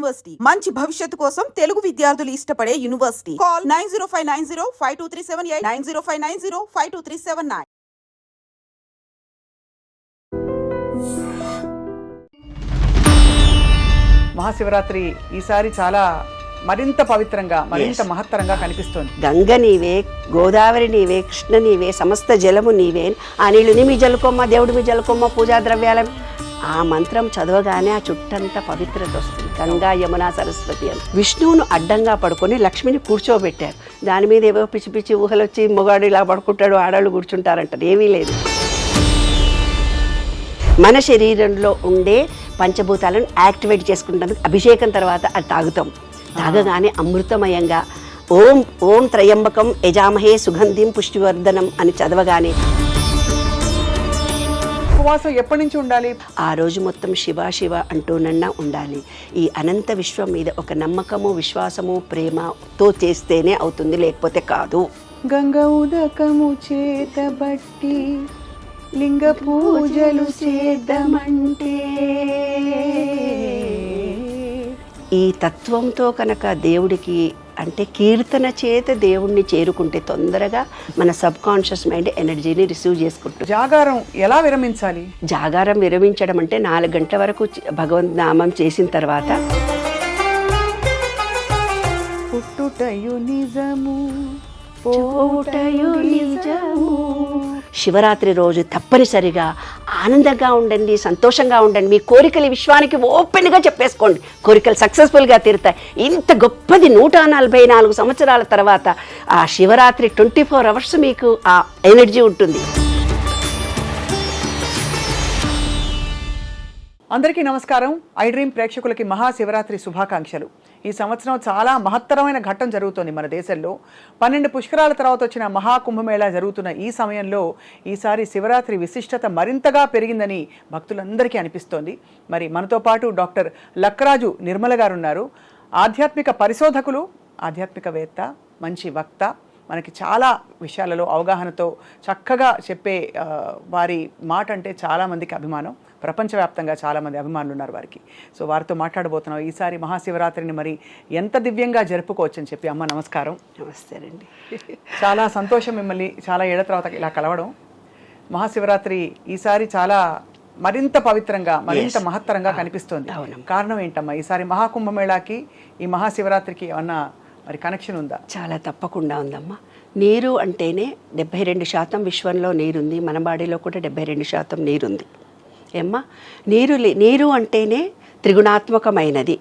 University మంచి భవిష్యత్తు కోసం తెలుగు విద్యార్థులు ఇష్టపడే యూనివర్సిటీ. కాల్ 9059052378 9059052379. మహాశివరాత్రి ఈసారి చాలా మరింత పవిత్రంగా మరింత మహత్తరంగా కనిపిస్తోంది. గంగ నీవే, గోదావరి నీవే, కృష్ణ నీవే, సమస్త జలము నీవే, ఆ నీళ్ళుని మీ జలుకొమ్మ, దేవుడి మీ జలుకొమ్మ, పూజా ద్రవ్యాల ఆ మంత్రం చదవగానే ఆ చుట్టంతా పవిత్రత వస్తుంది. గంగా యమున సరస్వతి అని. విష్ణువును అడ్డంగా పడుకొని లక్ష్మిని కూర్చోబెట్టారు. దాని మీద ఏవో పిచ్చి పిచ్చి ఊహలు వచ్చి మొగాడు ఇలా పడుకుంటాడు, ఆడవాళ్ళు కూర్చుంటారంటారు. ఏమీ లేదు. మన శరీరంలో ఉండే పంచభూతాలను యాక్టివేట్ చేసుకుంటానికి అభిషేకం తర్వాత అది తాగుతాం. తాగగానే అమృతమయంగా ఓం ఓం త్రయంబకం యజామహే సుగంధిం పుష్టివర్ధనం అని చదవగానే ఉపవాసం ఎప్పటి నుంచి ఉండాలి? ఆ రోజు మొత్తం శివ శివ అంటూనన్నా ఉండాలి. ఈ అనంత విశ్వం మీద ఒక నమ్మకము, విశ్వాసము, ప్రేమతో చేస్తేనే అవుతుంది, లేకపోతే కాదు. గంగ ఉదకము చేతబట్టి లింగ పూజలు చేద్దామంటే ఈ తత్వంతో కనుక దేవుడికి అంటే కీర్తన చేత దేవుణ్ణి చేరుకుంటే తొందరగా మన సబ్ కాన్షియస్ మైండ్ ఎనర్జీని రిసీవ్ చేసుకుంటుంది. జాగారం ఎలా విరమించాలి? జాగారం విరమించడం అంటే 4 గంటల వరకు భగవంత్ నామం చేసిన తర్వాత పుట్టుటయు నిజము పోవుటయు నిజము. శివరాత్రి రోజు తప్పనిసరిగా ఆనందంగా ఉండండి, సంతోషంగా ఉండండి. మీ కోరికలు విశ్వానికి ఓపెన్గా చెప్పేసుకోండి. కోరికలు సక్సెస్ఫుల్గా తీరుతాయి. ఇంత గొప్పది 144 సంవత్సరాల తర్వాత ఆ శివరాత్రి 24 అవర్స్ మీకు ఆ ఎనర్జీ ఉంటుంది. అందరికీ నమస్కారం. ఐ డ్రీమ్ ప్రేక్షకులకి మహాశివరాత్రి శుభాకాంక్షలు. ఈ సంవత్సరం చాలా మహత్తరమైన ఘట్టం జరుగుతోంది మన దేశంలో. 12 పుష్కరాల తర్వాత వచ్చిన మహాకుంభమేళా జరుగుతున్న ఈ సమయంలో ఈసారి శివరాత్రి విశిష్టత మరింతగా పెరిగిందని భక్తులందరికీ అనిపిస్తోంది. మరి మనతో పాటు డాక్టర్ లక్కరాజు నిర్మల గారు ఉన్నారు. ఆధ్యాత్మిక పరిశోధకులు, ఆధ్యాత్మికవేత్త, మంచి వక్త. మనకి చాలా విషయాలలో అవగాహనతో చక్కగా చెప్పే వారి మాట అంటే చాలామందికి అభిమానం. ప్రపంచవ్యాప్తంగా చాలామంది అభిమానులు ఉన్నారు వారికి. సో వారితో మాట్లాడబోతున్నాం. ఈసారి మహాశివరాత్రిని మరి ఎంత దివ్యంగా జరుపుకోవచ్చు అని చెప్పి. అమ్మ నమస్కారం. నమస్తే అండి. చాలా సంతోషం మిమ్మల్ని చాలా ఏళ్ల తర్వాత ఇలా కలవడం. మహాశివరాత్రి ఈసారి చాలా మరింత పవిత్రంగా మరింత మహత్తరంగా కనిపిస్తోంది. కారణం ఏంటమ్మా? ఈసారి మహాకుంభమేళాకి ఈ మహాశివరాత్రికి ఏమన్నా మరి కనెక్షన్ ఉందా? చాలా తప్పకుండా ఉందమ్మా. నీరు అంటేనే 72% విశ్వంలో నీరుంది. మన బాడీలో కూడా 72% నీరుంది. ఏమ్మా, నీరు అంటేనే త్రిగుణాత్మకమైనది.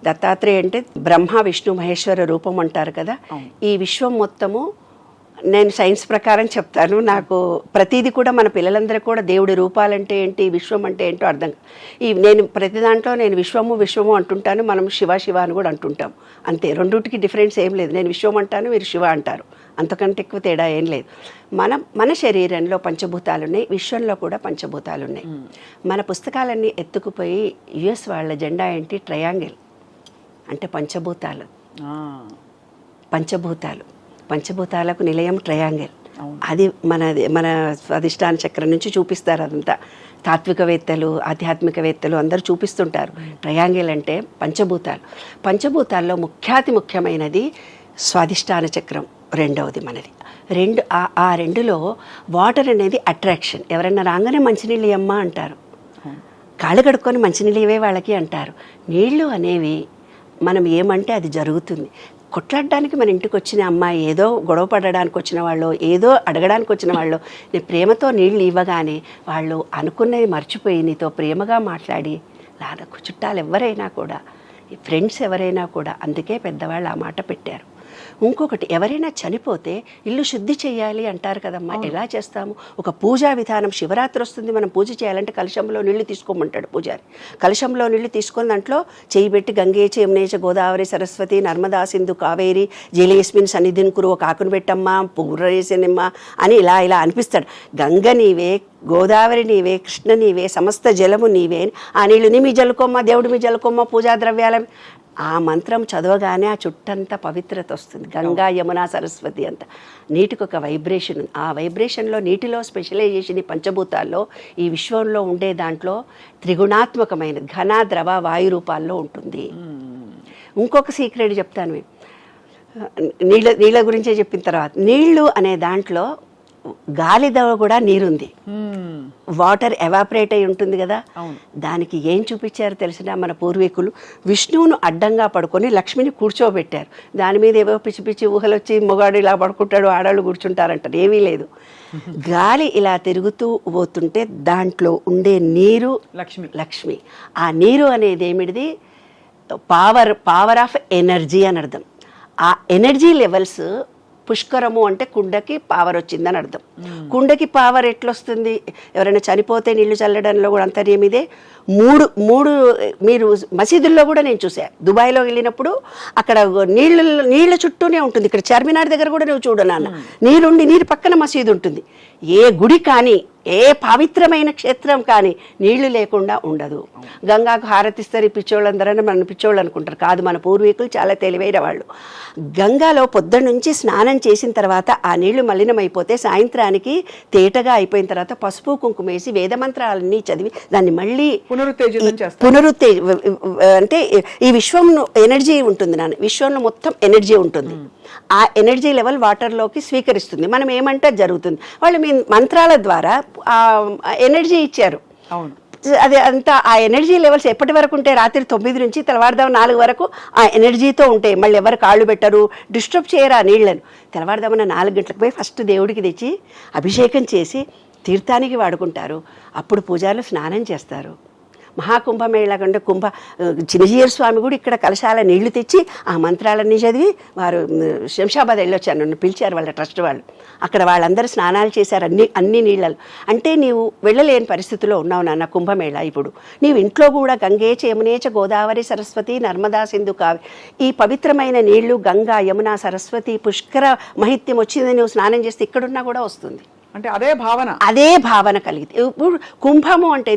దత్తాత్రేయ అంటే బ్రహ్మ విష్ణు మహేశ్వర రూపం అంటారు కదా. ఈ విశ్వం మొత్తము నేను సైన్స్ ప్రకారం చెప్తాను. నాకు ప్రతిదీ కూడా మన పిల్లలందరూ కూడా దేవుడి రూపాలంటే ఏంటి, విశ్వం అంటే ఏంటో అర్థం. నేను ప్రతి దాంట్లో నేను విశ్వము అంటుంటాను. మనం శివ శివ అని కూడా అంటుంటాం. అంతే, రెండుటికి డిఫరెన్స్ ఏం లేదు. నేను విశ్వం అంటాను, మీరు శివ అంటారు. అంతకంటే ఎక్కువ తేడా ఏం లేదు. మన శరీరంలో పంచభూతాలు ఉన్నాయి, విశ్వంలో కూడా పంచభూతాలు ఉన్నాయి. మన పుస్తకాలన్నీ ఎత్తుకుపోయి యుఎస్ వాళ్ళ జెండా ఏంటి? ట్రయాంగిల్ అంటే పంచభూతాలు. పంచభూతాలకు నిలయం ట్రయాంగిల్. అది మన అధిష్టాన చక్రం నుంచి చూపిస్తారు. అదంతా తాత్వికవేత్తలు, ఆధ్యాత్మికవేత్తలు అందరూ చూపిస్తుంటారు. ట్రయాంగిల్ అంటే పంచభూతాల్లో ముఖ్యమైనది స్వాధిష్టాన చక్రం, రెండవది మనది. ఆ రెండులో వాటర్ అనేది అట్రాక్షన్. ఎవరైనా రాగానే మంచినీళ్ళు ఇవ్వమ్మా అంటారు, కాళ్ళు కడుక్కొని మంచినీళ్ళు ఇవే వాళ్ళకి అంటారు. నీళ్లు అనేవి మనం ఏమంటే అది జరుగుతుంది. కొట్లాడడానికి మన ఇంటికి వచ్చిన అమ్మాయి, ఏదో గొడవ పడడానికి వచ్చిన వాళ్ళు, ఏదో అడగడానికి వచ్చిన వాళ్ళు, నీ ప్రేమతో నీళ్ళు ఇవ్వగానే వాళ్ళు అనుకున్నది మర్చిపోయి నీతో ప్రేమగా మాట్లాడి లాదకు. చుట్టాలు ఎవరైనా కూడా, ఫ్రెండ్స్ ఎవరైనా కూడా, అందుకే పెద్దవాళ్ళు ఆ మాట పెట్టారు. ఇంకొకటి, ఎవరైనా చనిపోతే ఇల్లు శుద్ధి చేయాలి అంటారు కదమ్మా. ఎలా చేస్తాము? ఒక పూజా విధానం. శివరాత్రి వస్తుంది, మనం పూజ చేయాలంటే కలశంలో నీళ్లు తీసుకోమంటాడు పూజారి. కలశంలో నీళ్లు తీసుకొని దాంట్లో చేయి పెట్టి గంగేచ యమునేచ గోదావరి సరస్వతి నర్మదా సింధు కావేరి జలేస్మిన్ సన్నిధిని కురు, ఒక ఆకును పెట్టమ్మా, పువ్వురేసనిమ్మ అని ఇలా అనిపిస్తాడు. గంగ నీవే, గోదావరి నీవే, కృష్ణ నీవే, సమస్త జలము నీవే, ఆ నీళ్ళుని మీ జలుకొమ్మ, దేవుడి మీ జలుకొమ్మ, పూజా ద్రవ్యాల ఆ మంత్రం చదవగానే ఆ చుట్టంతా పవిత్రత వస్తుంది. గంగా యమున సరస్వతి అంతా. నీటికి ఒక వైబ్రేషన్ ఉంది. ఆ వైబ్రేషన్లో నీటిలో స్పెషలైజేషన్ ఈ పంచభూతాల్లో, ఈ విశ్వంలో ఉండే దాంట్లో త్రిగుణాత్మకమైన ఘన ద్రవ వాయు రూపాల్లో ఉంటుంది. ఇంకొక సీక్రెట్ చెప్తాను మీకు. నీళ్ళ గురించే చెప్పిన తర్వాత, నీళ్లు అనే దాంట్లో గాలిలో కూడా నీరుంది. వాటర్ ఎవాపరేట్ అయి ఉంటుంది కదా, దానికి ఏం చూపించారు తెలిసిన మన పూర్వీకులు, విష్ణువును అడ్డంగా పడుకొని లక్ష్మిని కూర్చోబెట్టారు. దాని మీద ఏవో పిచ్చి పిచ్చి ఊహలు వచ్చి మొగాడు ఇలా పడుకుంటాడు, ఆడవాళ్ళు కూర్చుంటారంటారు. ఏమీ లేదు, గాలి ఇలా తిరుగుతూ పోతుంటే దాంట్లో ఉండే నీరు లక్ష్మి. ఆ నీరు అనేది ఏమిటిది, పవర్ ఆఫ్ ఎనర్జీ అని అర్థం. ఆ ఎనర్జీ లెవెల్స్ పుష్కరము అంటే కుండకి పవర్ వచ్చిందని అర్థం. కుండకి పవర్ ఎట్లొస్తుంది, ఎవరైనా చనిపోతే నీళ్లు చల్లడంలో కూడా అంతర్యం ఇదే. మూడు మీరు మసీదుల్లో కూడా నేను చూసాను. దుబాయ్లో వెళ్ళినప్పుడు అక్కడ నీళ్ళ చుట్టూనే ఉంటుంది. ఇక్కడ చార్మినార్ దగ్గర కూడా నువ్వు చూడు నాన్న, నీరు పక్కన మసీదు ఉంటుంది. ఏ గుడి కానీ ఏ పవిత్రమైన క్షేత్రం కానీ నీళ్లు లేకుండా ఉండదు. గంగాకు హారతిస్తారు పిచ్చోళ్ళందరూ మన పిచ్చోళ్ళు అనుకుంటారు. కాదు, మన పూర్వీకులు చాలా తెలివైన వాళ్ళు. గంగాలో పొద్దున్న నుంచి స్నానం చేసిన తర్వాత ఆ నీళ్లు మలినమైపోతే సాయంత్రానికి తేటగా అయిపోయిన తర్వాత పసుపు కుంకుమ వేసి వేదమంత్రాలన్నీ చదివి దాన్ని మళ్ళీ అంటే ఈ విశ్వంలో ఎనర్జీ ఉంటుంది నాన్న, విశ్వంలో మొత్తం ఎనర్జీ ఉంటుంది. ఆ ఎనర్జీ లెవెల్ వాటర్లోకి స్వీకరిస్తుంది. మనం ఏమంటే జరుగుతుంది, వాళ్ళు మీ మంత్రాల ద్వారా ఆ ఎనర్జీ ఇచ్చారు. అది అంతా ఆ ఎనర్జీ లెవెల్స్ ఎప్పటి వరకు ఉంటాయి, రాత్రి 9 నుంచి తెల్లవారుదాం 4 వరకు ఆ ఎనర్జీతో ఉంటాయి. మళ్ళీ ఎవరు కాళ్ళు పెట్టరు, డిస్టర్బ్ చేయరు ఆ నీళ్లను. తెల్లవారుదామన్న 4 గంటలకు పోయి ఫస్ట్ దేవుడికి తెచ్చి అభిషేకం చేసి తీర్థానికి వాడుకుంటారు. అప్పుడు పూజారులు స్నానం చేస్తారు. మహాకుంభమేళ కంటే చిన్నజీయర్ స్వామి కూడా ఇక్కడ కలశాల నీళ్లు తెచ్చి ఆ మంత్రాలన్నీ చదివి వారు శంషాబాద్ వెళ్ళొచ్చారు, నన్ను పిలిచారు వాళ్ళ ట్రస్ట్ వాళ్ళు. అక్కడ వాళ్ళందరూ స్నానాలు చేశారు అన్ని నీళ్ళలు. అంటే నీవు వెళ్ళలేని పరిస్థితిలో ఉన్నావు నాన్న కుంభమేళ. ఇప్పుడు నీవు ఇంట్లో కూడా గంగేచ యమునేచ గోదావరి సరస్వతి నర్మదా సింధు కావి, ఈ పవిత్రమైన నీళ్లు గంగా యమున సరస్వతి పుష్కర మహిత్యం వచ్చింది, నువ్వు స్నానం చేస్తే ఇక్కడున్నా కూడా వస్తుంది. అంటే అదే భావన కలిగితే. ఇప్పుడు కుంభము అంటే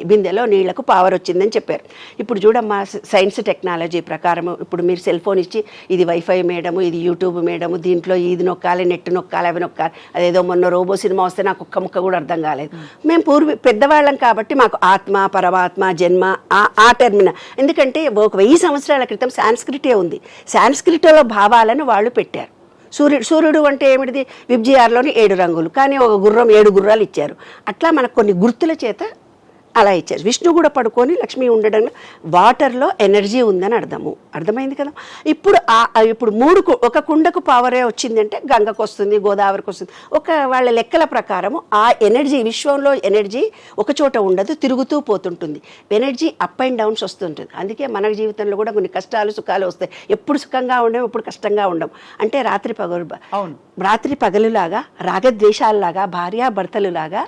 బిందెలో నీళ్లకు పవర్ వచ్చిందని చెప్పారు. ఇప్పుడు చూడమ్మా, సైన్స్ టెక్నాలజీ ప్రకారం ఇప్పుడు మీరు సెల్ ఫోన్ ఇచ్చి ఇది వైఫై మేడము, ఇది యూట్యూబ్ మేడము, దీంట్లో ఇది నొక్కాలి, నెట్ నొక్కాలి, అవి నొక్కాలి. అదేదో మొన్న రోబో సినిమా వస్తే నాకు ఒక్క ముక్క కూడా అర్థం కాలేదు. మేము పెద్దవాళ్ళం కాబట్టి మాకు ఆత్మ పరమాత్మ జన్మ ఆ టెర్మిన. ఎందుకంటే 1000 సంవత్సరాల క్రితం సాంస్క్రిటే ఉంది. సాంస్క్రిట్లో భావాలను వాళ్ళు పెట్టారు. సూర్యుడు అంటే ఏమిటిది, విబ్జిఆర్లోని 7 రంగులు, కానీ ఒక గుర్రం 7 గుర్రాలు ఇచ్చారు. అట్లా మనకు కొన్ని గుర్తుల చేత అలా ఇచ్చారు. విష్ణు కూడా పడుకొని లక్ష్మి ఉండడం వాటర్లో ఎనర్జీ ఉందని అర్థమైంది కదా. ఇప్పుడు ఒక కుండకు పవరే వచ్చిందంటే గంగకు వస్తుంది, గోదావరికి వస్తుంది. వాళ్ళ లెక్కల ప్రకారము ఆ ఎనర్జీ, విశ్వంలో ఎనర్జీ ఒక చోట ఉండదు, తిరుగుతూ పోతుంటుంది. ఎనర్జీ అప్ అండ్ డౌన్స్ వస్తుంటుంది. అందుకే మన జీవితంలో కూడా కొన్ని కష్టాలు సుఖాలు వస్తాయి. ఎప్పుడు సుఖంగా ఉండం, ఎప్పుడు కష్టంగా ఉండం. అంటే రాత్రి పగలులాగా, రాగద్వేషాలలాగా, భార్యాభర్తలులాగా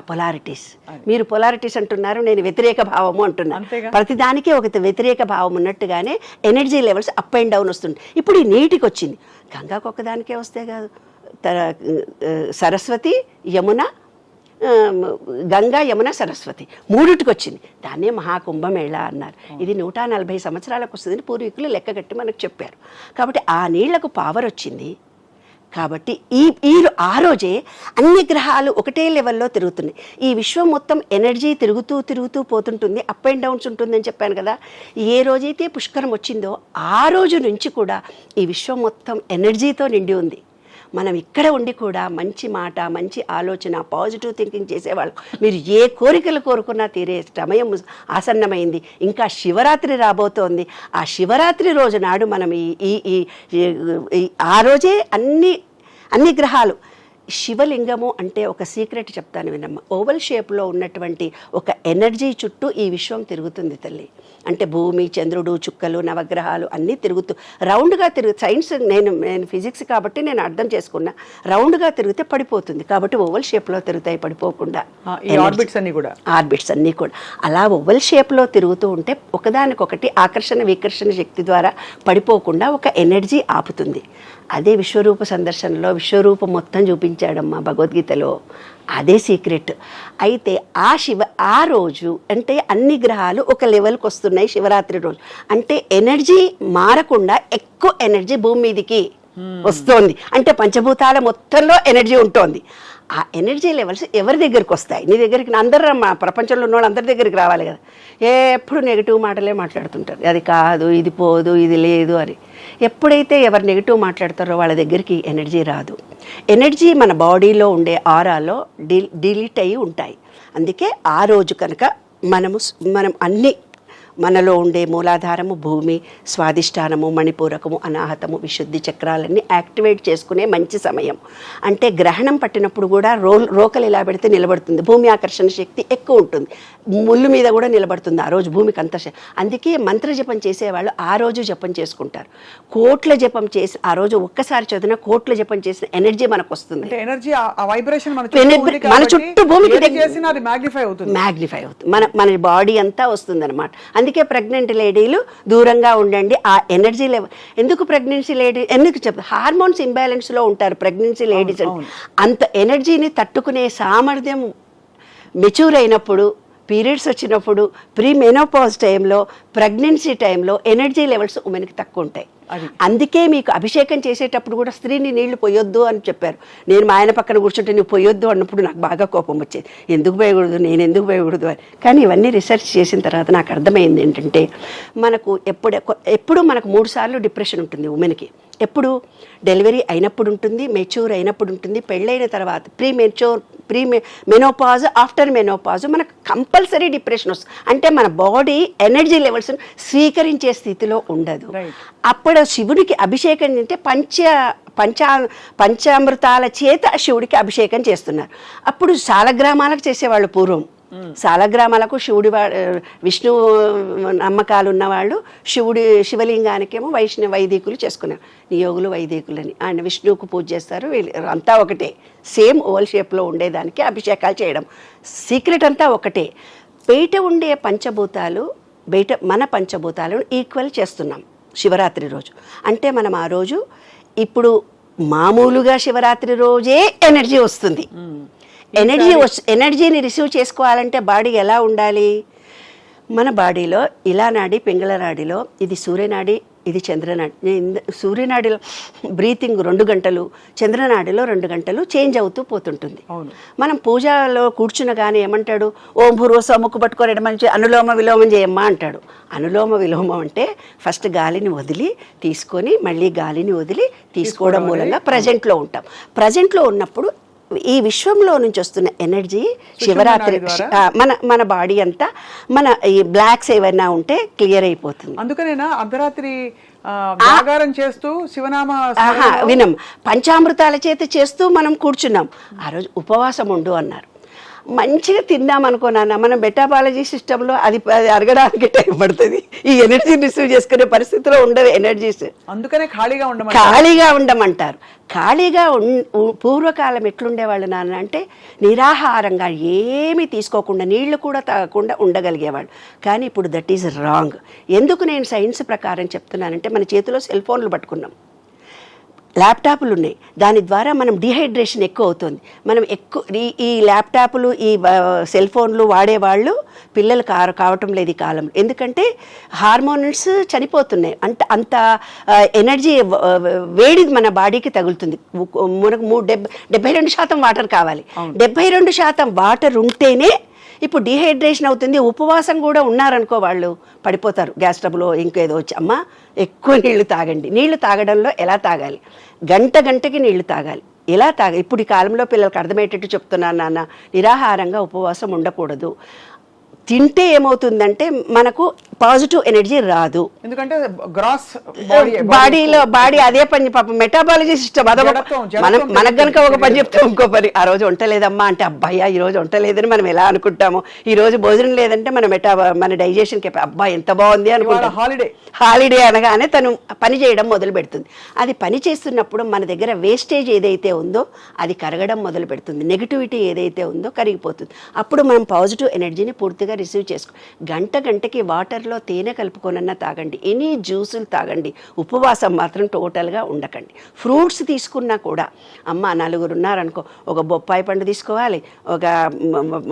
పొలారిటీస్. మీరు పొలారిటీస్ అంటున్నారు, నేను వ్యతిరేక భావము అంటున్నాను. ప్రతిదానికి ఒక వ్యతిరేక భావం ఉన్నట్టుగానే energy levels up and down వస్తుంది. ఇప్పుడు ఈ నీటికి వచ్చింది, గంగాకు ఒక్కదానికే వస్తే కాదు, సరస్వతి యమున, గంగా యమున సరస్వతి మూడిటికి వచ్చింది. దాన్నే మహాకుంభమేళ అన్నారు. ఇది 140 సంవత్సరాలకు వస్తుందని పూర్వీకులు లెక్కగట్టి మనకు చెప్పారు. కాబట్టి ఆ నీళ్లకు పవర్ వచ్చింది. కాబట్టి ఆ రోజే అన్ని గ్రహాలు ఒకటే లెవెల్లో తిరుగుతున్నాయి. ఈ విశ్వం మొత్తం ఎనర్జీ తిరుగుతూ పోతుంటుంది, అప్ అండ్ డౌన్స్ ఉంటుందని చెప్పాను కదా. ఏ రోజైతే పుష్కరం వచ్చిందో ఆ రోజు నుంచి కూడా ఈ విశ్వం మొత్తం ఎనర్జీతో నిండి ఉంది. మనం ఇక్కడ ఉండి కూడా మంచి మాట, మంచి ఆలోచన, పాజిటివ్ థింకింగ్ చేసేవాళ్ళు. మీరు ఏ కోరికలు కోరుకున్నా తీరే సమయం ఆసన్నమైంది. ఇంకా శివరాత్రి రాబోతోంది. ఆ శివరాత్రి రోజు నాడు మనం ఆ రోజే అన్ని గ్రహాలు, శివలింగము అంటే ఒక సీక్రెట్ చెప్తాను వినమ్మ. ఓవల్ షేప్లో ఉన్నటువంటి ఒక ఎనర్జీ చుట్టూ ఈ విశ్వం తిరుగుతుంది తల్లి. అంటే భూమి, చంద్రుడు, చుక్కలు, నవగ్రహాలు అన్నీ రౌండ్గా సైన్స్ నేను ఫిజిక్స్ కాబట్టి నేను అర్థం చేసుకున్నా. రౌండ్గా తిరిగితే పడిపోతుంది, కాబట్టి ఓవల్ షేప్లో తిరుగుతాయి పడిపోకుండా. ఆర్బిట్స్ అన్నీ కూడా అలా ఓవల్ షేప్లో తిరుగుతూ ఉంటే ఒకదానికొకటి ఆకర్షణ వికర్షణ శక్తి ద్వారా పడిపోకుండా ఒక ఎనర్జీ ఆపుతుంది. అదే విశ్వరూప సందర్శనలో విశ్వరూపం మొత్తం చూపించాడమ్మా భగవద్గీతలో. అదే సీక్రెట్. అయితే ఆ రోజు అంటే అన్ని గ్రహాలు ఒక లెవెల్కి వస్తున్నాయి శివరాత్రి రోజు. అంటే ఎనర్జీ మారకుండా ఎక్కువ ఎనర్జీ భూమి మీదికి వస్తోంది. అంటే పంచభూతాల మొత్తంలో ఎనర్జీ ఉంటుంది. ఆ ఎనర్జీ లెవెల్స్ ఎవరి దగ్గరికి వస్తాయి? నీ దగ్గరికి అందరూ మా ప్రపంచంలో ఉన్న వాళ్ళు అందరి దగ్గరికి రావాలి కదా. ఎప్పుడు నెగిటివ్ మాటలే మాట్లాడుతుంటారు, అది కాదు, ఇది పోదు, ఇది లేదు అని. ఎప్పుడైతే ఎవరు నెగిటివ్ మాట్లాడతారో వాళ్ళ దగ్గరికి ఎనర్జీ రాదు. ఎనర్జీ మన బాడీలో ఉండే ఆరాలో డిలీట్ అయ్యి ఉంటాయి. అందుకే ఆ రోజు కనుక మనం అన్ని మనలో ఉండే మూలాధారము, భూమి, స్వాధిష్టానము, మణిపూరకము, అనాహతము, విశుద్ధి చక్రాలన్నీ యాక్టివేట్ చేసుకునే మంచి సమయం. అంటే గ్రహణం పట్టినప్పుడు కూడా రోకలు ఇలా పెడితే నిలబడుతుంది, భూమి ఆకర్షణ శక్తి ఎక్కువ ఉంటుంది, ముళ్ళు మీద కూడా నిలబడుతుంది ఆ రోజు భూమికి అంత. అందుకే మంత్ర జపం చేసేవాళ్ళు ఆ రోజు జపం చేసుకుంటారు. కోట్ల జపం చేసి ఆ రోజు ఒక్కసారి చదివిన కోట్ల జపం చేసిన ఎనర్జీ మనకు వస్తుంది. ఎనర్జీ ఆ వైబ్రేషన్ మన చుట్టూ భూమికి మ్యాగ్నిఫై అవుతుంది, మన బాడీ అంతా వస్తుంది అనమాట. అందుకే ప్రెగ్నెంట్ లేడీలు దూరంగా ఉండండి. ఆ ఎనర్జీ లెవెల్ ఎందుకు ప్రెగ్నెన్సీ లేడీ ఎందుకు చెప్తారు, హార్మోన్స్ ఇంబ్యాలెన్స్లో ఉంటారు ప్రెగ్నెన్సీ లేడీస్. అంత ఎనర్జీని తట్టుకునే సామర్థ్యం మెచ్యూర్ అయినప్పుడు, పీరియడ్స్ వచ్చినప్పుడు, ప్రీ మెనోపాజ్ టైంలో, ప్రెగ్నెన్సీ టైంలో ఎనర్జీ లెవెల్స్ ఉమెన్కి తక్కువ ఉంటాయి. అందుకే మీకు అభిషేకం చేసేటప్పుడు కూడా స్త్రీని నీళ్లు పోయొద్దు అని చెప్పారు. నేను మా ఆయన పక్కన కూర్చుంటే నువ్వు పోయొద్దు అన్నప్పుడు నాకు బాగా కోపం వచ్చేది, ఎందుకు పోయకూడదు, నేను ఎందుకు పోయకూడదు అని. కానీ ఇవన్నీ రీసెర్చ్ చేసిన తర్వాత నాకు అర్థమైంది ఏంటంటే, మనకు ఎప్పుడు మనకు 3 సార్లు డిప్రెషన్ ఉంటుంది ఉమెన్కి. ఎప్పుడు డెలివరీ అయినప్పుడు ఉంటుంది, మెచ్యూర్ అయినప్పుడు ఉంటుంది, పెళ్ళైన తర్వాత ప్రీ మెనోపాజ్, ఆఫ్టర్ మెనోపాజ్ మనకు కంపల్సరీ డిప్రెషన్ వస్తుంది. అంటే మన బాడీ ఎనర్జీ లెవెల్స్ స్వీకరించే స్థితిలో ఉండదు. అప్పుడు శివుడికి అభిషేకం అంటే పంచామృతాల చేత శివుడికి అభిషేకం చేస్తున్నారు. అప్పుడు సాలగ్రామాలకు చేసేవాళ్ళు పూర్వం. సాలగ్రామాలకు విష్ణు నమ్మకాలు ఉన్నవాళ్ళు శివలింగానికేమో వైదికులు చేసుకున్నారు, నియోగులు వైదికులని. ఆయన విష్ణువుకు పూజ చేస్తారు, అంతా ఒకటే, సేమ్ ఓవల్ షేప్లో ఉండేదానికి అభిషేకాలు చేయడం. సీక్రెట్ అంతా ఒకటే. బయట ఉండే పంచభూతాలు మన పంచభూతాలను ఈక్వల్ చేస్తున్నాం శివరాత్రి రోజు. అంటే మనం ఆ రోజు ఇప్పుడు మామూలుగా శివరాత్రి రోజే ఎనర్జీ వస్తుంది. ఎనర్జీని రిసీవ్ చేసుకోవాలంటే బాడీ ఎలా ఉండాలి? మన బాడీలో ఇలా నాడి, పింగళ నాడిలో ఇది సూర్యనాడి, ఇది చంద్రనాడి. సూర్యనాడిలో బ్రీతింగ్ 2 గంటలు, చంద్రనాడిలో 2 గంటలు చేంజ్ అవుతూ పోతుంటుంది. మనం పూజలో కూర్చునగానే ఏమంటాడు, ఓం భూర్వస్వ ముక్కు పట్టుకోవడం మంచి అనులోమ విలోమం చేయమ్మా అంటాడు. అనులోమ విలోమం అంటే ఫస్ట్ గాలిని వదిలి తీసుకొని మళ్ళీ గాలిని వదిలి తీసుకోవడం మూలంగా ప్రజెంట్లో ఉంటాం. ప్రజెంట్లో ఉన్నప్పుడు ఈ విశ్వంలో నుంచి వస్తున్న ఎనర్జీ శివరాత్రి మన బాడీ అంతా మన ఈ బ్లాక్స్ ఏవైనా ఉంటే క్లియర్ అయిపోతుంది. అందుకనేనా అర్ధరాత్రి జాగారం చేస్తూ శివనామ వినం పంచామృతాల చేత చేస్తూ మనం కూర్చున్నాం. ఆ రోజు ఉపవాసం ఉండు అన్నారు. మంచిగా తిందాం అనుకున్నాను. మనం మెటాబాలజీ సిస్టంలో అది అరగడానికి టైం పడుతుంది. ఈ ఎనర్జీ రిసీవ్ చేసుకునే పరిస్థితిలో ఉండదు ఎనర్జీస్. అందుకనే ఖాళీగా ఉండమంటారు. ఖాళీగా పూర్వకాలం ఎట్లుండేవాళ్ళు నాన్న అంటే నిరాహారంగా ఏమీ తీసుకోకుండా నీళ్లు కూడా తాగకుండా ఉండగలిగేవాళ్ళు. కానీ ఇప్పుడు దట్ ఈజ్ రాంగ్. ఎందుకు నేను సైన్స్ ప్రకారం చెప్తున్నానంటే, మన చేతిలో సెల్ ఫోన్లు పట్టుకున్నాం, ల్యాప్టాప్లు ఉన్నాయి, దాని ద్వారా మనం డిహైడ్రేషన్ ఎక్కువ అవుతుంది. మనం ఎక్కువ ఈ ల్యాప్టాప్లు, ఈ సెల్ ఫోన్లు వాడేవాళ్ళు పిల్లలు కావటం లేదు ఈ కాలంలో. ఎందుకంటే హార్మోన్స్ చనిపోతున్నాయి. అంటే అంత ఎనర్జీ వేడి మన బాడీకి తగులుతుంది. మనకు 72% వాటర్ కావాలి. 72% వాటర్ ఉంటేనే ఇప్పుడు డిహైడ్రేషన్ అవుతుంది. ఉపవాసం కూడా ఉన్నారనుకో వాళ్ళు పడిపోతారు, గ్యాస్ ట్రబుల్ ఇంకేదో వచ్చి. అమ్మ ఎక్కువ నీళ్లు తాగండి. నీళ్లు తాగడంలో ఎలా తాగాలి? గంటకి నీళ్లు తాగాలి. ఎలా ఇప్పుడు ఈ కాలంలో పిల్లలకు అర్థమయ్యేటట్టు చెప్తున్నాను నాన్న, నిరాహారంగా ఉపవాసం ఉండకూడదు. తింటే ఏమవుతుందంటే మనకు పాజిటివ్ ఎనర్జీ రాదు. ఎందుకంటే గ్రాస్ బాడీ అదే పని, పాపం మెటాబాలజీ సిస్టమ్ మనకు కనుక ఒక పని చెప్తే ఇంకో పని. ఆ రోజు వంట లేదమ్మా అంటే అబ్బాయ్యా ఈ రోజు వంట లేదని మనం ఎలా అనుకుంటాము. ఈ రోజు భోజనం లేదంటే మన డైజెషన్ అబ్బాయి ఎంత బాగుంది అనుకుంటాం. హాలిడే అనగానే తను పని చేయడం మొదలు పెడుతుంది. అది పని చేస్తున్నప్పుడు మన దగ్గర వేస్టేజ్ ఏదైతే ఉందో అది కరగడం మొదలు పెడుతుంది. నెగిటివిటీ ఏదైతే ఉందో కరిగిపోతుంది. అప్పుడు మనం పాజిటివ్ ఎనర్జీని పూర్తిగా రిసీవ్ చేసుకో. గంటకి వాటర్లో తేనె కలుపుకొనన్నా తాగండి, ఎనీ జ్యూసులు తాగండి. ఉపవాసం మాత్రం టోటల్గా ఉండకండి. ఫ్రూట్స్ తీసుకున్నా కూడా, అమ్మ 4 ఉన్నారనుకో, ఒక బొప్పాయి పండు తీసుకోవాలి, ఒక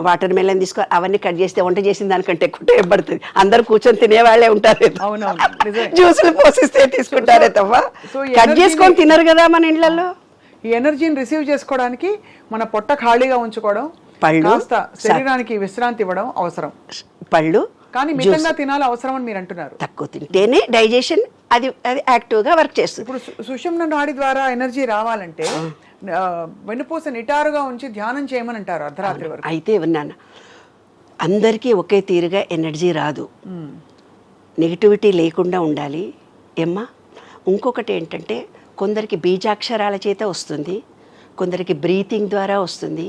వాటర్ మెలన్ తీసుకోవాలి. అవన్నీ కట్ చేస్తే వంట చేసిన దానికంటే ఎక్కువ టైం పడుతుంది. అందరు కూర్చొని తినేవాళ్లే ఉంటారు, జ్యూసులు పోసిస్తే తీసుకుంటారే తప్ప కట్ చేసుకొని తినరు కదా మన ఇళ్లలో. ఈ ఎనర్జీని రిసీవ్ చేసుకోవడానికి మన పొట్ట ఖాళీగా ఉంచుకోవడం, పళ్ళు, కాస్త శరీరానికి విశ్రాంతి ఇవ్వడం అవసరం. పళ్ళు కానీ మితంగా తినాలి అవసరం అని మీరు అంటున్నారు. తక్కువ తింటేనే డైజెషన్ అది యాక్టివ్గా వర్క్ చేస్తుంది. ఇప్పుడు సుషుమ్న నాడి ద్వారా ఎనర్జీ రావాలంటే వెన్నుపూస నిటారుగా ఉంచి ధ్యానం చేయమని అంటారు అర్ధరాత్రి వరకు. అయితే విన్నాను, అందరికీ ఒకే తీరుగా ఎనర్జీ రాదు. నెగిటివిటీ లేకుండా ఉండాలి ఏమ్మా. ఇంకొకటి ఏంటంటే కొందరికి బీజాక్షరాల చేత వస్తుంది, కొందరికి బ్రీతింగ్ ద్వారా వస్తుంది,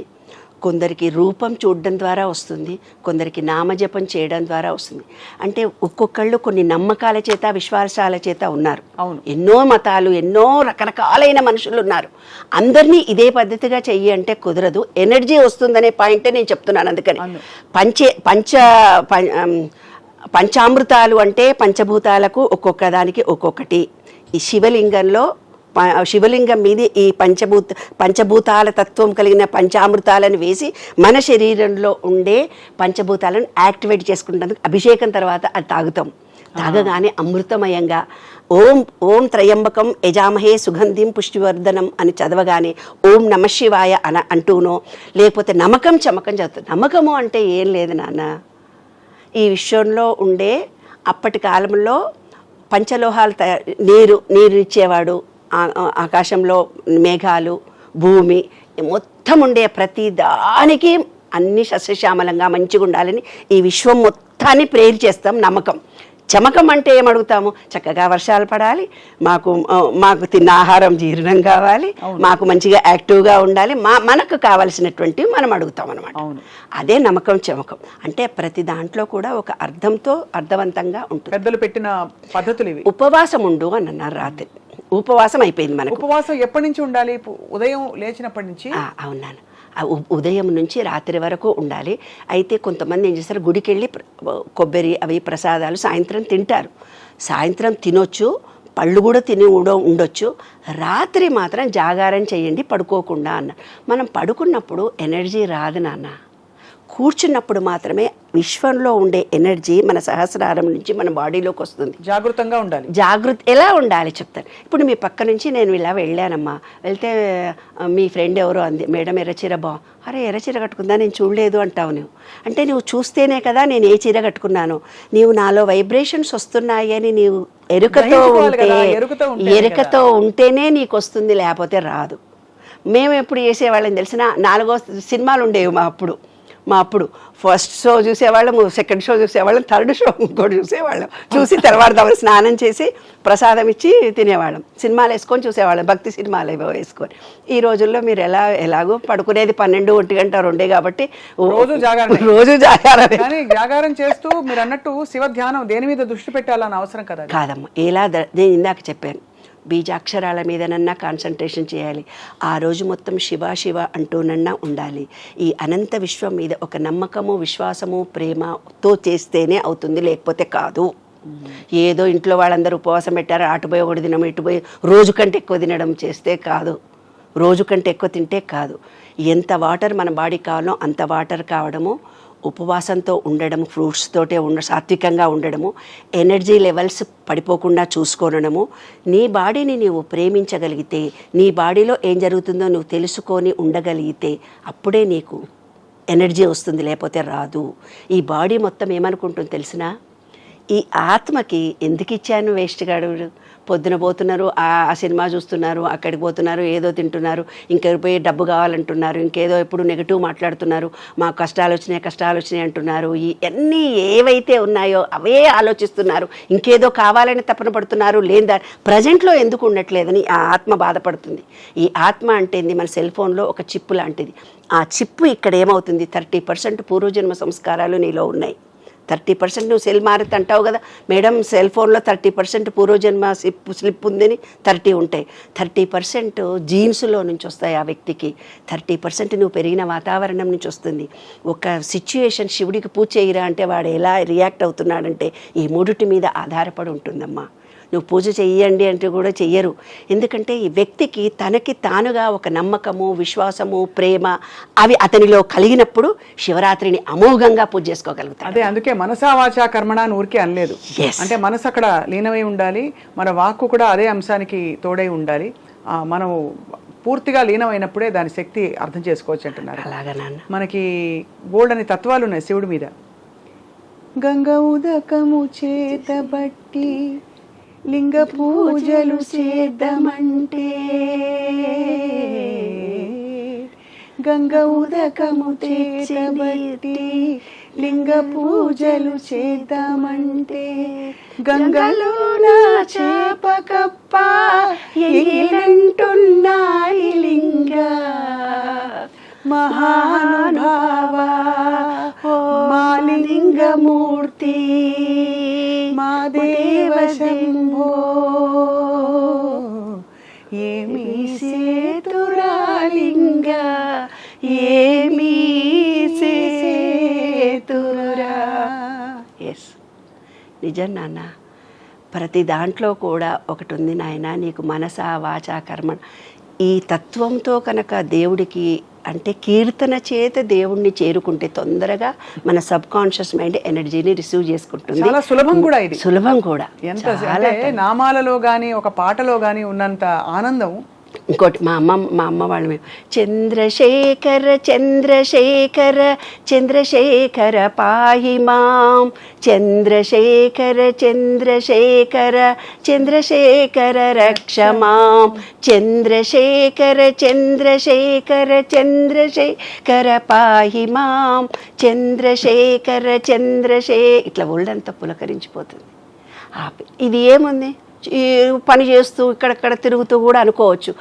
కొందరికి రూపం చూడడం ద్వారా వస్తుంది, కొందరికి నామజపం చేయడం ద్వారా వస్తుంది. అంటే ఒక్కొక్కళ్ళు కొన్ని నమ్మకాల చేత విశ్వాసాల చేత ఉన్నారు. అవును, ఎన్నో మతాలు, ఎన్నో రకరకాలైన మనుషులు ఉన్నారు. అందరినీ ఇదే పద్ధతిగా చెయ్యి అంటే కుదరదు. ఎనర్జీ వస్తుందనే పాయింటే నేను చెప్తున్నాను. అందుకని పంచామృతాలు అంటే పంచభూతాలకు ఒక్కొక్క దానికి ఒక్కొక్కటి. ఈ శివలింగం మీద ఈ పంచభూతాల తత్వం కలిగిన పంచామృతాలను వేసి మన శరీరంలో ఉండే పంచభూతాలను యాక్టివేట్ చేసుకుంటానికి అభిషేకం తర్వాత అది తాగుతాం. తాగగానే అమృతమయంగా ఓం ఓం త్రయంబకం యజామహే సుగంధిం పుష్టివర్ధనం అని చదవగానే ఓం నమశివాయ అంటూనో, లేకపోతే నమ్మకం చమకం చదువుతాం. నమ్మకము అంటే ఏం లేదు నాన్న, ఈ విశ్వంలో ఉండే అప్పటి కాలంలో పంచలోహాలు నీరు ఇచ్చేవాడు, ఆకాశంలో మేఘాలు, భూమి మొత్తం ఉండే ప్రతి దానికి అన్ని సస్యశ్యామలంగా మంచిగా ఉండాలని ఈ విశ్వం మొత్తాన్ని ప్రేర్ చేస్తాం. నమ్మకం చమకం అంటే ఏమడుగుతాము, చక్కగా వర్షాలు పడాలి, మాకు తిన్న ఆహారం జీర్ణం కావాలి, మాకు మంచిగా యాక్టివ్గా ఉండాలి, మనకు కావలసినటువంటివి మనం అడుగుతాం అనమాట. అదే నమ్మకం చమకం అంటే. ప్రతి దాంట్లో కూడా ఒక అర్థవంతంగా ఉంటుంది. పెద్దలు పెట్టిన పద్ధతులు ఇవి. ఉపవాసం ఉండు అని అన్నారు. రాత్రి ఉపవాసం అయిపోయింది మనకు. ఉపవాసం ఎప్పటి నుంచి ఉండాలి? ఉదయం లేచినప్పటి నుంచి. అవునాను, ఉదయం నుంచి రాత్రి వరకు ఉండాలి. అయితే కొంతమంది ఏం చేస్తారు, గుడికి వెళ్ళి కొబ్బరి అవి ప్రసాదాలు సాయంత్రం తింటారు. సాయంత్రం తినొచ్చు, పళ్ళు కూడా తిని ఉండొచ్చు. రాత్రి మాత్రం జాగారం చేయండి పడుకోకుండా అన్న. మనం పడుకున్నప్పుడు ఎనర్జీ రాదు నాన్న. కూర్చున్నప్పుడు మాత్రమే విశ్వంలో ఉండే ఎనర్జీ మన సహస్రారం నుంచి మన బాడీలోకి వస్తుంది. జాగృతంగా ఉండాలి. ఎలా ఉండాలి చెప్తాను. ఇప్పుడు మీ పక్క నుంచి నేను ఇలా వెళ్ళానమ్మా, వెళ్తే మీ ఫ్రెండ్ ఎవరో అంది, మేడం ఎర్రచీర అరే ఎర్రచీర కట్టుకుందా, నేను చూడలేదు అంటావు. నువ్వు నువ్వు చూస్తేనే కదా నేను ఏ చీర కట్టుకున్నాను. నీవు నాలో వైబ్రేషన్స్ వస్తున్నాయి అని నీవు ఎరుకతో ఉంటేనే నీకు వస్తుంది, లేకపోతే రాదు. మేము ఎప్పుడు చేసేవాళ్ళని తెలిసిన 4వ సినిమాలు ఉండేవి మా అప్పుడు ఫస్ట్ షో చూసేవాళ్ళం, సెకండ్ షో చూసేవాళ్ళం, థర్డ్ షో ఇంకోటి చూసేవాళ్ళం. చూసి తర్వాత స్నానం చేసి ప్రసాదం ఇచ్చి తినేవాళ్ళం. సినిమాలు వేసుకొని చూసేవాళ్ళం, భక్తి సినిమాలు ఏవో వేసుకొని. ఈ రోజుల్లో మీరు ఎలాగో పడుకునేది 12, 1 గంట 2 కాబట్టి రోజు జాగారం. కానీ జాగారం చేస్తూ మీరు అన్నట్టు శివ ధ్యానం దేని మీద దృష్టి పెట్టాలని అవసరం కదా. కాదమ్మా, నేను ఇందాక చెప్పాను, బీజాక్షరాల మీదనన్నా కాన్సన్ట్రేషన్ చేయాలి. ఆ రోజు మొత్తం శివ శివ అంటూనన్నా ఉండాలి. ఈ అనంత విశ్వం మీద ఒక నమ్మకము, విశ్వాసము, ప్రేమతో చేస్తేనే అవుతుంది, లేకపోతే కాదు. ఏదో ఇంట్లో వాళ్ళందరూ ఉపవాసం పెట్టారు, అటుపోయి ఒకటి తినడం, ఇటుపోయి రోజు కంటే ఎక్కువ తినడం చేస్తే కాదు. రోజు కంటే ఎక్కువ తింటే కాదు. ఎంత వాటర్ మన బాడీకి కావాలో అంత వాటర్ కావడము, ఉపవాసంతో ఉండడము, ఫ్రూట్స్ తోటే సాత్వికంగా ఉండడము, ఎనర్జీ లెవెల్స్ పడిపోకుండా చూసుకోవడము. నీ బాడీని నీవు ప్రేమించగలిగితే, నీ బాడీలో ఏం జరుగుతుందో నువ్వు తెలుసుకొని ఉండగలిగితే అప్పుడే నీకు ఎనర్జీ వస్తుంది, లేకపోతే రాదు. ఈ బాడీ మొత్తం ఏమనుకుంటుంది తెలిసినా, ఈ ఆత్మకి ఎందుకు ఇచ్చాను వేస్ట్ గాడు, పొద్దున పోతున్నారు, ఆ సినిమా చూస్తున్నారు, అక్కడికి పోతున్నారు, ఏదో తింటున్నారు, ఇంకెక్కడ పోయి డబ్బు కావాలంటున్నారు, ఇంకేదో ఎప్పుడు నెగిటివ్ మాట్లాడుతున్నారు, మా కష్టాలు వచ్చినాయి అంటున్నారు. ఇవన్నీ ఏవైతే ఉన్నాయో అవే ఆలోచిస్తున్నారు, ఇంకేదో కావాలని తపన పడుతున్నారు. లేదా ప్రజెంట్లో ఎందుకు ఉండట్లేదని ఆ ఆత్మ బాధపడుతుంది. ఈ ఆత్మ అంటే మన సెల్ ఫోన్లో ఒక చిప్పు లాంటిది. ఆ చిప్పు ఇక్కడ ఏమవుతుంది, 30% పూర్వజన్మ సంస్కారాలు నీలో ఉన్నాయి. 30% నువ్వు సెల్ మారుతి అంటావు కదా మేడం, సెల్ ఫోన్లో 30% పూర్వజన్మ స్లిప్ ఉందని 30 ఉంటాయి. 30% జీన్స్లో నుంచి వస్తాయి ఆ వ్యక్తికి. 30% నువ్వు పెరిగిన వాతావరణం నుంచి వస్తుంది. ఒక సిచ్యుయేషన్, శివుడికి పూజ చేయరా అంటే వాడు ఎలా రియాక్ట్ అవుతున్నాడంటే ఈ మూడిటి మీద ఆధారపడి ఉంటుందమ్మా. నువ్వు పూజ చెయ్యండి అంటే కూడా చెయ్యరు. ఎందుకంటే ఈ వ్యక్తికి తనకి తానుగా ఒక నమ్మకము, విశ్వాసము, ప్రేమ అవి అతనిలో కలిగినప్పుడు శివరాత్రిని అమోఘంగా పూజ చేసుకోగలుగుతాడు. అదే అందుకే మనసా వాచా కర్మణ అని ఊరికే అనలేదు. అంటే మనసు అక్కడ లీనమై ఉండాలి, మన వాక్కు కూడా అదే అంశానికి తోడై ఉండాలి. మనం పూర్తిగా లీనమైనప్పుడే దాని శక్తి అర్థం చేసుకోవచ్చు అంటున్నారు. అలాగా నాన్న. మనకి బోల్డ్ అని తత్వాలు ఉన్నాయి శివుడి మీద. గంగ ఉదకము చేతబట్టి లింగ పూజలు చేద్దామంటే, గంగ ఉదకము చేతబట్టి లింగ పూజలు చేద్దామంటే, గంగలోన చేపకప్ప ఎగిలంటున్నాయి లింగ మహానుభావ మా లింగమూర్తి మా దేవ శంభో ఏమీ సేతురా లింగ ఏమీ సేతురా. ఎస్, నిజం నాన్న. ప్రతి దాంట్లో కూడా ఒకటి ఉంది నాయన, నీకు మనస వాచ కర్మ ఈ తత్వంతో కనుక దేవుడికి అంటే కీర్తన చేత దేవుణ్ణి చేరుకుంటే తొందరగా మన సబ్ కాన్షియస్ మైండ్ ఎనర్జీని రిసీవ్ చేసుకుంటుంది. చాలా సులభం కూడా ఇది. సులభం కూడా. ఎంత అంటే నామాలలో గాని ఒక పాటలో గాని ఉన్నంత ఆనందం ఇంకోటి మా అమ్మ వాళ్ళు మేము చంద్రశేఖర చంద్రశేఖర చంద్రశేఖర పాహి మాం చంద్రశేఖర చంద్రశేఖర చంద్రశేఖర రక్ష మాం చంద్రశేఖర చంద్రశేఖర చంద్రశేఖర పాహి మాం చంద్రశేఖర ఇట్లా ఒళ్ళంతా పులకరించిపోతుంది. ఇది ఏముంది, పని చేస్తూ ఇక్కడక్కడ తిరుగుతూ కూడా అనుకోవచ్చు.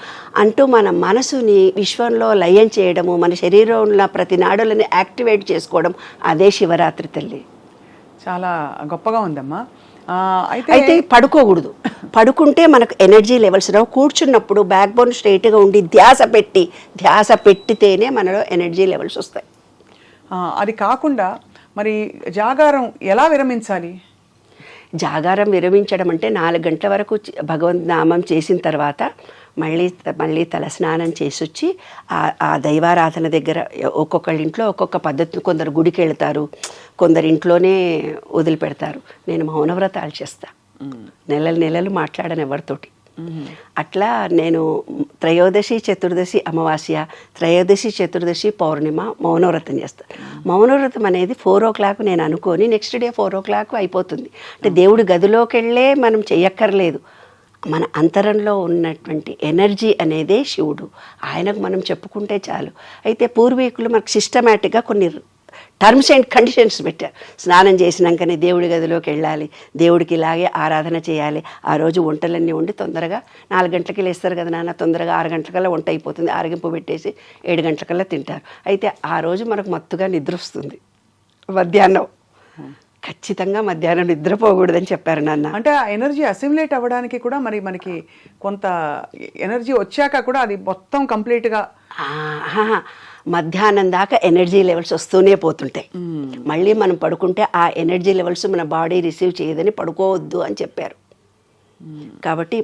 అంటూ మన మనసుని విశ్వంలో లయం చేయడము, మన శరీరంలో ప్రతి నాడులని యాక్టివేట్ చేసుకోవడం, అదే శివరాత్రి తల్లి. చాలా గొప్పగా ఉందమ్మా. అయితే పడుకోకూడదు. పడుకుంటే మనకు ఎనర్జీ లెవెల్స్ రావు. కూర్చున్నప్పుడు బ్యాక్ బోన్ స్ట్రైట్గా ఉండి ధ్యాస పెట్టితేనే మనలో ఎనర్జీ లెవెల్స్ వస్తాయి. అది కాకుండా మరి జాగారం ఎలా విరమించాలి? జాగారం విరమించడం అంటే 4 గంటల వరకు భగవంత్ నామం చేసిన తర్వాత మళ్ళీ తల స్నానం చేసి వచ్చి ఆ దైవారాధన దగ్గర ఒక్కొక్కళ్ళ ఇంట్లో ఒక్కొక్క పద్ధతి. కొందరు గుడికి వెళ్తారు, కొందరు ఇంట్లోనే వదిలిపెడతారు. నేను మౌనవ్రతాలు చేస్తా. నెలలు మాట్లాడను ఎవరితోటి. అట్లా నేను త్రయోదశి చతుర్దశి అమావాస్య, త్రయోదశి చతుర్దశి పౌర్ణిమ మౌనవ్రతం చేస్తాను. మౌనవ్రతం అనేది 4 o'clock నేను అనుకొని నెక్స్ట్ డే 4 o'clock అయిపోతుంది. అంటే దేవుడి గదిలోకి వెళ్ళే మనం చెయ్యక్కర్లేదు. మన అంతరంలో ఉన్నటువంటి ఎనర్జీ అనేదే శివుడు. ఆయనకు మనం చెప్పుకుంటే చాలు. అయితే పూర్వీకులు మనకు సిస్టమేటిక్గా కొన్ని టర్మ్స్ అండ్ కండిషన్స్ పెట్టారు. స్నానం చేసినాకనే దేవుడి గదిలోకి వెళ్ళాలి, దేవుడికి ఇలాగే ఆరాధన చేయాలి, ఆ రోజు వంటలన్నీ వండి తొందరగా 4 గంటలకి లేస్తారు కదా నాన్న, తొందరగా 6 గంటలకల్లా వంట అయిపోతుంది, ఆరగింపు పెట్టేసి 7 గంటలకల్లా తింటారు. అయితే ఆ రోజు మనకు మత్తుగా నిద్ర వస్తుంది. మధ్యాహ్నం ఖచ్చితంగా మధ్యాహ్నం నిద్రపోకూడదని చెప్పారు నాన్న. అంటే ఆ ఎనర్జీ అసిమిలేట్ అవ్వడానికి కూడా మనకి కొంత ఎనర్జీ వచ్చాక కూడా అది మొత్తం కంప్లీట్గా మధ్యాహ్నం దాకా ఎనర్జీ లెవెల్స్ వస్తూనే పోతుంటాయి. మళ్ళీ మనం పడుకుంటే ఆ ఎనర్జీ లెవెల్స్ మన బాడీ రిసీవ్ చేయదని పడుకోవద్దు అని చెప్పారు. కాబట్టి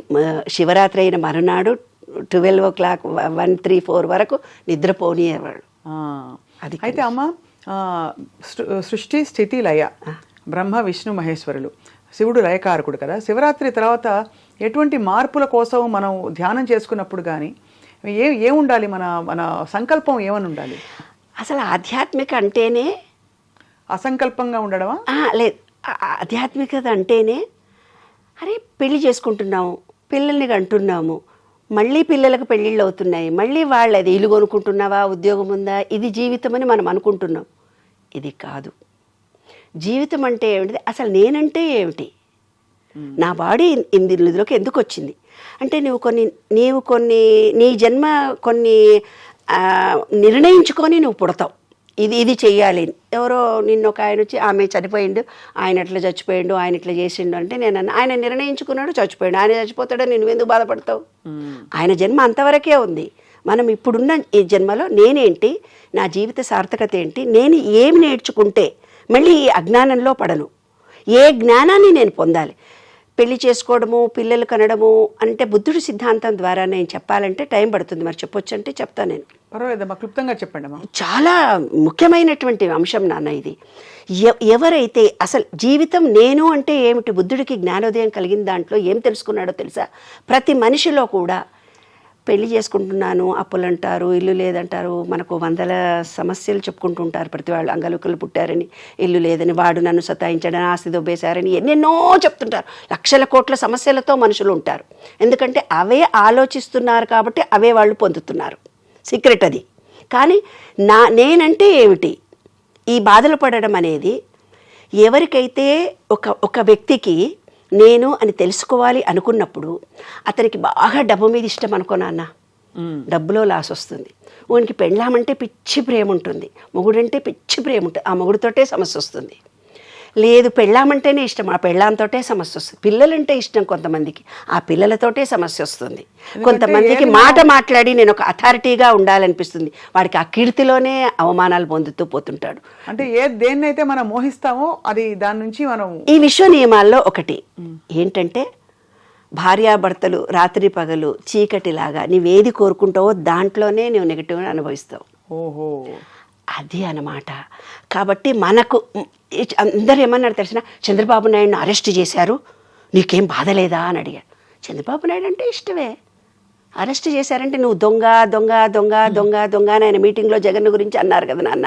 శివరాత్రి అయిన మరునాడు 12 o'clock 1, 3, 4 వరకు నిద్రపోనివాళ్ళు. అది అయితే అమ్మ, సృష్టి స్థితి లయ, బ్రహ్మ విష్ణు మహేశ్వరులు, శివుడు లయకారకుడు కదా. శివరాత్రి తర్వాత ఎటువంటి మార్పుల కోసం మనం ధ్యానం చేసుకున్నప్పుడు కానీ ఏముండాలి? మన సంకల్పం ఏమని ఉండాలి? అసలు ఆధ్యాత్మిక అంటేనే అసంకల్పంగా ఉండడమా? లేదు, ఆధ్యాత్మికత అంటేనే అరే పెళ్లి చేసుకుంటున్నాము, పిల్లల్ని కంటున్నాము, మళ్ళీ పిల్లలకు పెళ్ళిళ్ళు అవుతున్నాయి, మళ్ళీ వాళ్ళది ఇల్లు కొనుక్కుంటున్నావా, ఉద్యోగం ఉందా, ఇది జీవితం అని మనం అనుకుంటున్నాం. ఇది కాదు. జీవితం అంటే ఏమిటి? అసలు నేనంటే ఏమిటి? నా బాడీ ఇందులోకి ఎందుకు వచ్చింది అంటే నీవు కొన్ని నీ జన్మ కొన్ని నిర్ణయించుకొని నువ్వు పుడతావు. ఇది చెయ్యాలి. ఎవరో నిన్న ఒక ఆయన వచ్చి ఆమె చనిపోయిండు, ఆయన ఎట్లా చచ్చిపోయిండు, ఆయన ఇట్లా చేసిండు అంటే నేను ఆయన నిర్ణయించుకున్నాడు, చచ్చిపోయాడు. ఆయన చచ్చిపోతాడని నువ్వు ఎందుకు బాధపడతావు? ఆయన జన్మ అంతవరకే ఉంది. మనం ఇప్పుడున్న ఈ జన్మలో నేనేంటి, నా జీవిత సార్థకత ఏంటి, నేను ఏమి నేర్చుకుంటే మళ్ళీ ఈ అజ్ఞానంలో పడను, ఏ జ్ఞానాన్ని నేను పొందాలి. పెళ్లి చేసుకోవడము, పిల్లలు కనడము అంటే బుద్ధుడి సిద్ధాంతం ద్వారా నేను చెప్పాలంటే టైం పడుతుంది. మరి చెప్పొచ్చు అంటే చెప్తాను నేను. పర్వాలేదమ్మా, క్లుప్తంగా చెప్పండి అమ్మా. చాలా ముఖ్యమైనటువంటి అంశం నాన్న ఇది. ఎవరైతే అసలు జీవితం నేను అంటే ఏమిటి, బుద్ధుడికి జ్ఞానోదయం కలిగిన దాంట్లో ఏం తెలుసుకున్నాడో తెలుసా? ప్రతి మనిషిలో కూడా పెళ్లి చేసుకుంటున్నాను, అప్పులు అంటారు, ఇల్లు లేదంటారు, మనకు వందల సమస్యలు చెప్పుకుంటూ ఉంటారు ప్రతి వాళ్ళు. అంగలుకలు పుట్టారని, ఇల్లు లేదని, వాడు నన్ను సతాయించడని, ఆస్తి దొబ్బేశారని ఎన్నెన్నో చెప్తుంటారు. లక్షల కోట్ల సమస్యలతో మనుషులు ఉంటారు. ఎందుకంటే అవే ఆలోచిస్తున్నారు కాబట్టి అవే వాళ్ళు పొందుతున్నారు. సీక్రెట్ అది. కానీ నేనంటే ఏమిటి, ఈ బాధలు పడడం అనేది ఎవరికైతే ఒక వ్యక్తికి నేను అని తెలుసుకోవాలి అనుకున్నప్పుడు అతనికి బాగా డబ్బు మీద ఇష్టం అనుకో నాన్న, డబ్బులో లాస్ వస్తుంది. వానికి పెళ్ళామంటే పిచ్చి ప్రేమ ఉంటుంది, మొగుడంటే పిచ్చి ప్రేమ ఉంటుంది, ఆ మొగుడితోటే సమస్య వస్తుంది. లేదు పెళ్ళామంటేనే ఇష్టం, ఆ పెళ్ళాంతోటే సమస్య వస్తుంది. పిల్లలంటే ఇష్టం కొంతమందికి, ఆ పిల్లలతోటే సమస్య వస్తుంది. కొంతమందికి మాట మాట్లాడి నేను ఒక అథారిటీగా ఉండాలనిపిస్తుంది, వాడికి ఆ కీర్తిలోనే అవమానాలు పొందుతూ పోతుంటాడు. అంటే దేన్నైతే మనం మోహిస్తామో అది దాని నుంచి మనం ఈ విశ్వ నియమాల్లో ఒకటి ఏంటంటే, భార్యాభర్తలు రాత్రి పగలు చీకటిలాగా నీవేది కోరుకుంటావో దాంట్లోనే నువ్వు నెగిటివ్ అనుభవిస్తావు. ఓహో, అది అన్నమాట. కాబట్టి మనకు అందరు ఏమన్నారు తెలిసిన, చంద్రబాబు నాయుడుని అరెస్ట్ చేశారు, నీకేం బాధ లేదా అని అడిగారు. చంద్రబాబు నాయుడు అంటే ఇష్టమే, అరెస్ట్ చేశారంటే నువ్వు దొంగ దొంగ దొంగ దొంగ దొంగ అని ఆయన మీటింగ్లో జగన్ గురించి అన్నారు కదా నాన్న.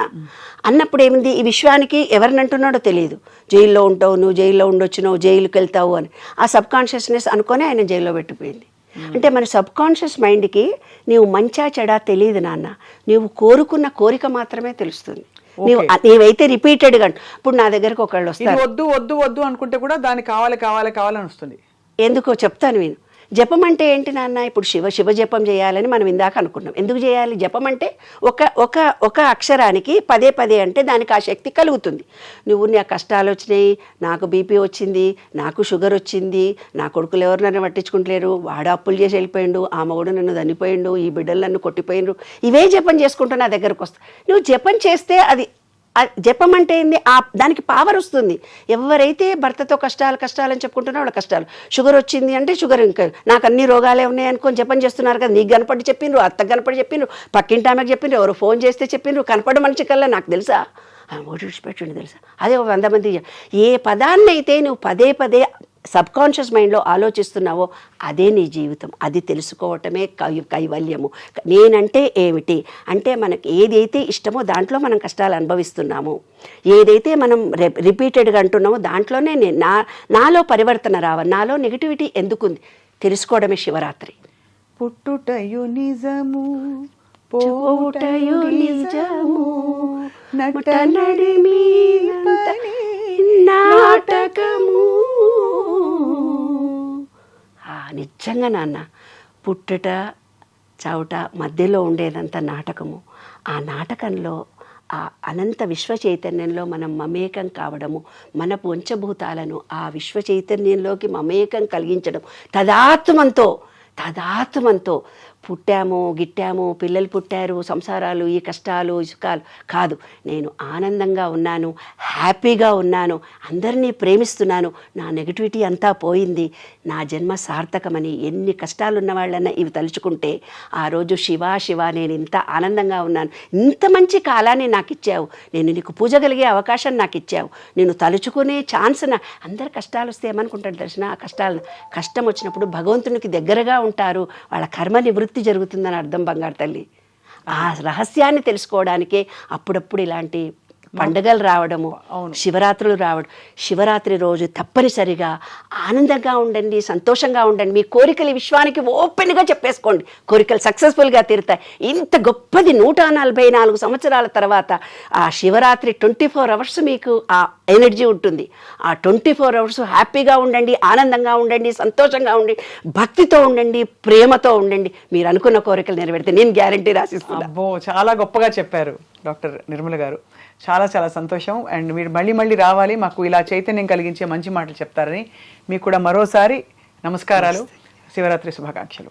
అన్నప్పుడు ఏమింది, ఈ విశ్వానికి ఎవరిని అంటున్నాడో తెలియదు. జైల్లో ఉంటావు, నువ్వు జైల్లో ఉండొచ్చు, నువ్వు జైలుకి వెళ్తావు అని ఆ సబ్ కాన్షియస్నెస్ అనుకొని ఆయన జైల్లో పెట్టిపోయింది. అంటే మన సబ్ కాన్షియస్ మైండ్కి నీవు మంచా చెడా తెలియదు నాన్న, నీవు కోరుకున్న కోరిక మాత్రమే తెలుస్తుంది. నీవైతే రిపీటెడ్గా, ఇప్పుడు నా దగ్గరకు ఒకళ్ళు వస్తారు, వద్దు వద్దు వద్దు అనుకుంటే కూడా దాన్ని కావాలి కావాలి కావాలని వస్తుంది. ఎందుకో చెప్తాను నేను. జపం అంటే ఏంటి నాన్న, ఇప్పుడు శివ జపం చేయాలని మనం ఇందాక అనుకున్నాం. ఎందుకు చేయాలి జపం అంటే, ఒక అక్షరానికి పదే అంటే దానికి ఆ శక్తి కలుగుతుంది. నువ్వు నా కష్టాలు వచ్చినాయి, నాకు బీపీ వచ్చింది, నాకు షుగర్ వచ్చింది, నా కొడుకులు ఎవరు నన్ను పట్టించుకుంటలేరు, వాడు అప్పులు చేసి వెళ్ళిపోయిండు, ఆ మగుడు నన్ను దన్నిపోయిండు, ఈ బిడ్డలు నన్ను కొట్టిపోయిండ్రు, ఇవే జపం చేసుకుంటూ నా దగ్గరకు వస్తా. నువ్వు జపం చేస్తే అది జపం అంటే ఏంది, దానికి పవర్ వస్తుంది. ఎవరైతే భర్తతో కష్టాలు అని చెప్పుకుంటున్నా వాళ్ళ కష్టాలు, షుగర్ వచ్చింది అంటే షుగర్, ఇంకా నాకు అన్ని రోగాలే ఉన్నాయి అనుకొని జపం చేస్తున్నారు కదా. నీకు కనపడి చెప్పిండ్రు, అత్తకు కనపడి చెప్పిండ్రు, పక్కింటి ఆమెకు చెప్పిండ్రు, ఎవరు ఫోన్ చేస్తే చెప్పిండ్రు, కనపడి మనిషి కల్లా నాకు తెలుసా, ఓటు విడిచిపెట్టిండు తెలుసా. అదే 100 మంది. ఏ పదాన్నైతే నువ్వు పదే సబ్ కాన్షియస్ మైండ్లో ఆలోచిస్తున్నావో అదే నీ జీవితం. అది తెలుసుకోవటమే కైవల్యము. నేనంటే ఏమిటి అంటే, మనకి ఏదైతే ఇష్టమో దాంట్లో మనం కష్టాలు అనుభవిస్తున్నాము, ఏదైతే మనం రిపీటెడ్గా అంటున్నామో దాంట్లోనే నాలో పరివర్తన రావాలి. నాలో నెగిటివిటీ ఎందుకుంది తెలుసుకోవడమే శివరాత్రి. పుట్టుటయు నిజము పోవుటయు నిజము నటనడిమి నాటకము. నిజంగా నాన్న, పుట్టుట చావుట మధ్యలో ఉండేదంతా నాటకము. ఆ నాటకంలో ఆ అనంత విశ్వ చైతన్యంలో మనం మమేకం కావడము, మన పంచభూతాలను ఆ విశ్వ చైతన్యంలోకి మమేకం కలిగించడం, తదాత్మంతో పుట్టాము గిట్టాము, పిల్లలు పుట్టారు, సంసారాలు, ఈ కష్టాలు సుఖాలు కాదు. నేను ఆనందంగా ఉన్నాను, హ్యాపీగా ఉన్నాను, అందరినీ ప్రేమిస్తున్నాను, నా నెగిటివిటీ అంతా పోయింది, నా జన్మ సార్థకమని ఎన్ని కష్టాలున్న వాళ్ళన్నా ఇవి తలుచుకుంటే ఆ రోజు శివ నేను ఇంత ఆనందంగా ఉన్నాను, ఇంత మంచి కాలాన్ని నాకు ఇచ్చావు, నేను నీకు పూజగలిగే అవకాశం నాకు ఇచ్చావు, నేను తలుచుకునే ఛాన్స్ అందరు కష్టాలు వస్తే ఏమనుకుంటారు తెలిసిన, ఆ కష్టం వచ్చినప్పుడు భగవంతునికి దగ్గరగా ఉంటారు, వాళ్ళ కర్మ నివృత్తి జరుగుతుందని అర్థం బంగారు తల్లి. ఆ రహస్యాన్ని తెలుసుకోవడానికే అప్పుడప్పుడు ఇలాంటి పండుగలు రావడము, శివరాత్రులు రావడం. శివరాత్రి రోజు తప్పనిసరిగా ఆనందంగా ఉండండి, సంతోషంగా ఉండండి, మీ కోరికలు విశ్వానికి ఓపెన్గా చెప్పేసుకోండి, కోరికలు సక్సెస్ఫుల్గా తీరుతాయి. ఇంత గొప్పది 144 సంవత్సరాల తర్వాత ఆ శివరాత్రి 24 అవర్స్ మీకు ఆ ఎనర్జీ ఉంటుంది. ఆ 24 అవర్స్ హ్యాపీగా ఉండండి, ఆనందంగా ఉండండి, సంతోషంగా ఉండండి, భక్తితో ఉండండి, ప్రేమతో ఉండండి, మీరు అనుకున్న కోరికలు నెరవేరితే నేను గ్యారంటీ రాసిస్తున్నాను. అబ్బో, చాలా గొప్పగా చెప్పారు డాక్టర్ నిర్మల గారు. చాలా సంతోషం. అండ్ మీరు మళ్ళీ రావాలి, మాకు ఇలా చైతన్యం కలిగించే మంచి మాటలు చెప్తారని మీకు కూడా మరోసారి నమస్కారాలు, శివరాత్రి శుభాకాంక్షలు.